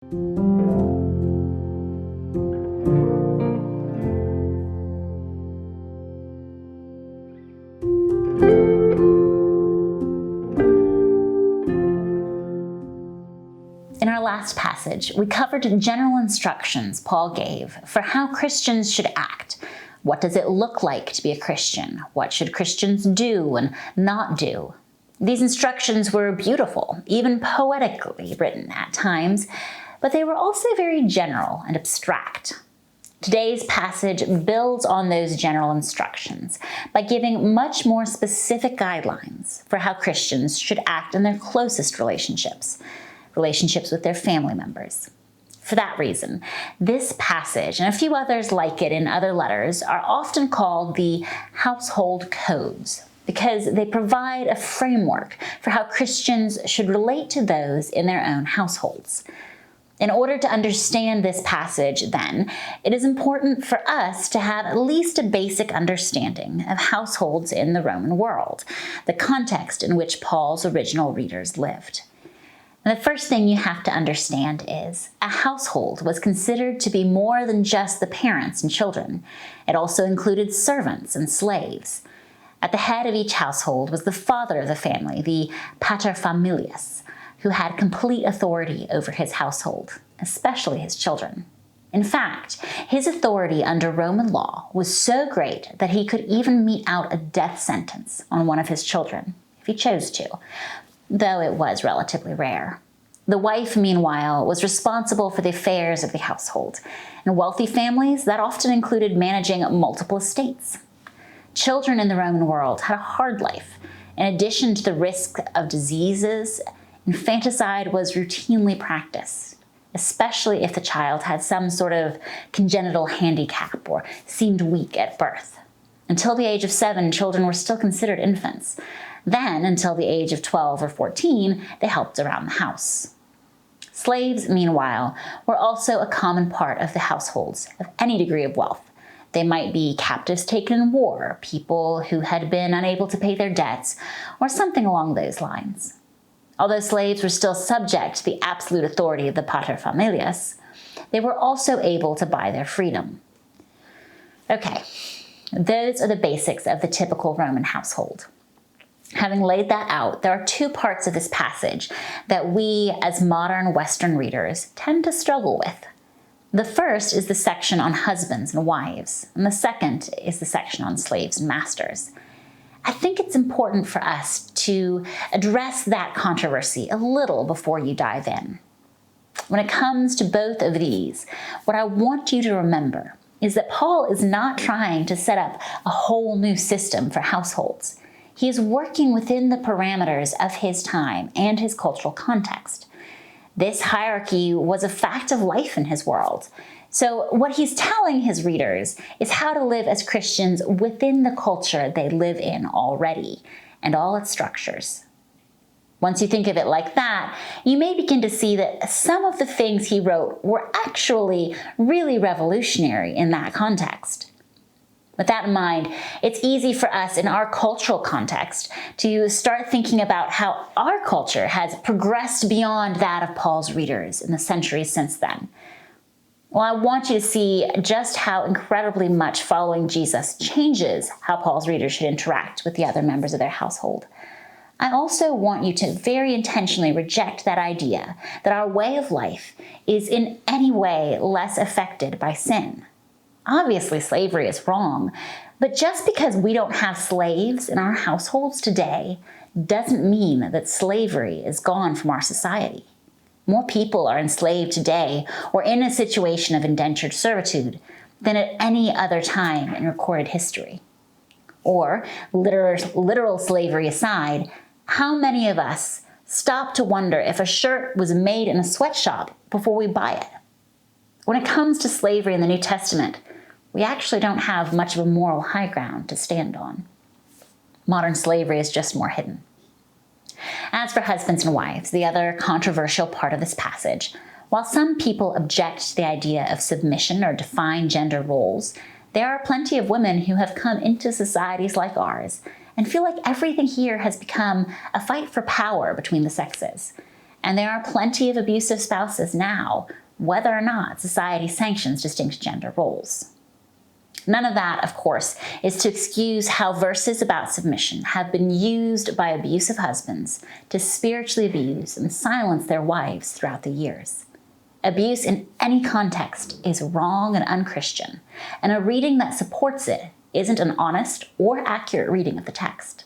In our last passage, we covered general instructions Paul gave for how Christians should act. What does it look like to be a Christian? What should Christians do and not do? These instructions were beautiful, even poetically written at times, but they were also very general and abstract. Today's passage builds on those general instructions by giving much more specific guidelines for how Christians should act in their closest relationships with their family members. For that reason, this passage and a few others like it in other letters are often called the household codes because they provide a framework for how Christians should relate to those in their own households. In order to understand this passage, then, it is important for us to have at least a basic understanding of households in the Roman world, the context in which Paul's original readers lived. And the first thing you have to understand is a household was considered to be more than just the parents and children. It also included servants and slaves. At the head of each household was the father of the family, the paterfamilias, who had complete authority over his household, especially his children. In fact, his authority under Roman law was so great that he could even mete out a death sentence on one of his children, if he chose to, though it was relatively rare. The wife, meanwhile, was responsible for the affairs of the household. In wealthy families, that often included managing multiple estates. Children in the Roman world had a hard life. In addition to the risk of diseases, infanticide was routinely practiced, especially if the child had some sort of congenital handicap or seemed weak at birth. Until the age of 7, children were still considered infants. Then, until the age of 12 or 14, they helped around the house. Slaves, meanwhile, were also a common part of the households of any degree of wealth. They might be captives taken in war, people who had been unable to pay their debts, or something along those lines. Although slaves were still subject to the absolute authority of the paterfamilias, they were also able to buy their freedom. Okay, those are the basics of the typical Roman household. Having laid that out, there are two parts of this passage that we, as modern Western readers, tend to struggle with. The first is the section on husbands and wives, and the second is the section on slaves and masters. I think it's important for us to address that controversy a little before you dive in. When it comes to both of these, what I want you to remember is that Paul is not trying to set up a whole new system for households. He is working within the parameters of his time and his cultural context. This hierarchy was a fact of life in his world. So what he's telling his readers is how to live as Christians within the culture they live in already and all its structures. Once you think of it like that, you may begin to see that some of the things he wrote were actually really revolutionary in that context. With that in mind, it's easy for us in our cultural context to start thinking about how our culture has progressed beyond that of Paul's readers in the centuries since then. Well, I want you to see just how incredibly much following Jesus changes how Paul's readers should interact with the other members of their household. I also want you to very intentionally reject that idea that our way of life is in any way less affected by sin. Obviously, slavery is wrong, but just because we don't have slaves in our households today doesn't mean that slavery is gone from our society. More people are enslaved today or in a situation of indentured servitude than at any other time in recorded history. Or, literal slavery aside, how many of us stop to wonder if a shirt was made in a sweatshop before we buy it? When it comes to slavery in the New Testament, we actually don't have much of a moral high ground to stand on. Modern slavery is just more hidden. As for husbands and wives, the other controversial part of this passage, while some people object to the idea of submission or defined gender roles, there are plenty of women who have come into societies like ours and feel like everything here has become a fight for power between the sexes. And there are plenty of abusive spouses now, whether or not society sanctions distinct gender roles. None of that, of course, is to excuse how verses about submission have been used by abusive husbands to spiritually abuse and silence their wives throughout the years. Abuse in any context is wrong and unchristian, and a reading that supports it isn't an honest or accurate reading of the text.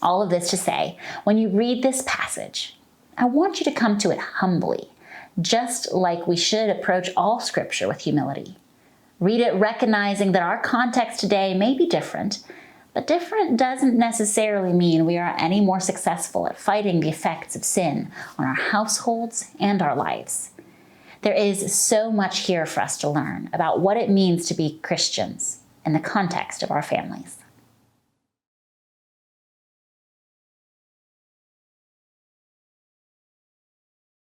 All of this to say, when you read this passage, I want you to come to it humbly, just like we should approach all Scripture with humility. Read it recognizing that our context today may be different, but different doesn't necessarily mean we are any more successful at fighting the effects of sin on our households and our lives. There is so much here for us to learn about what it means to be Christians in the context of our families.